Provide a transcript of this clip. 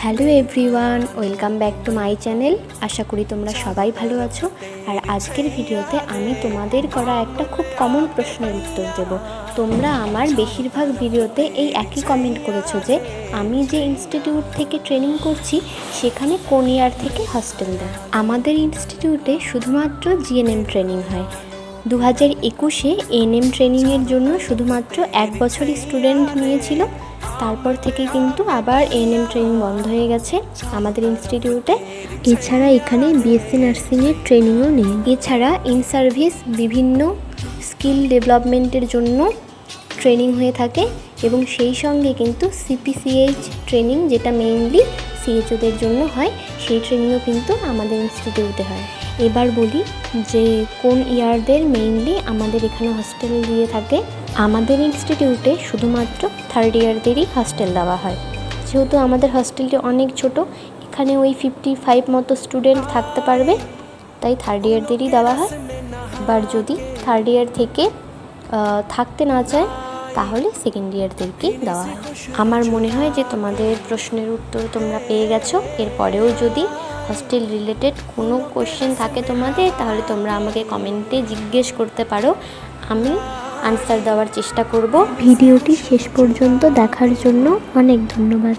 Hello everyone, welcome back to my channel. আশা করি তোমরা সবাই ভালো আছো। আর আজকের ভিডিওতে আমি তোমাদের করা একটা খুব কমন প্রশ্নের উত্তর দেব। তোমরা আমার বেশিরভাগ ভিডিওতে এই একই কমেন্ট করেছো যে আমি যে ইনস্টিটিউট থেকে ট্রেনিং করছি সেখানে কোন ইয়ার থেকে হস্টেল দেয়। আমাদের ইনস্টিটিউটে শুধুমাত্র জিএনএম ট্রেনিং হয়। 2021-এ এএনএম ট্রেনিংয়ের জন্য শুধুমাত্র 1 বছরই স্টুডেন্ট নিয়েছিল। তারপর থেকে কিন্তু আবার এএনএম ট্রেনিং বন্ধ হয়ে গেছে আমাদের ইনস্টিটিউটে। এছাড়া এখানে বিএসসি নার্সিংয়ের ট্রেনিংও নেই। এছাড়া ইন সার্ভিস বিভিন্ন স্কিল ডেভেলপমেন্টের জন্য ট্রেনিং হয়ে থাকে এবং সেই সঙ্গে কিন্তু সিপিসিএইচ ট্রেনিং, যেটা মেইনলি সিএইচওদের জন্য হয়, সেই ট্রেনিংও কিন্তু আমাদের ইনস্টিটিউটে হয়। এবার বলি যে কোন ইয়ারদের মেইনলি আমাদের এখানে হস্টেল দিয়ে থাকে। আমাদের ইনস্টিটিউটে শুধুমাত্র 3rd ইয়ারদেরই হস্টেল দেওয়া হয়। যেহেতু আমাদের হস্টেলটি অনেক ছোট, এখানে ওই 55 মতো স্টুডেন্ট থাকতে পারবে, তাই 3rd ইয়ারদেরই দেওয়া হয়। এবার যদি 3rd ইয়ার থেকে থাকতে না চায় তাহলে 2nd ইয়ারদেরকেই দেওয়া হয়। আমার মনে হয় যে তোমাদের প্রশ্নের উত্তর তোমরা পেয়ে গেছো। এরপরেও যদি হস্টেল রিলেটেড কোনো কোশ্চেন থাকে তোমাদের, তাহলে তোমরা আমাকে কমেন্টে জিজ্ঞেস করতে পারো, আমি আনসার দেওয়ার চেষ্টা করব। ভিডিওটি শেষ পর্যন্ত দেখার জন্য অনেক ধন্যবাদ।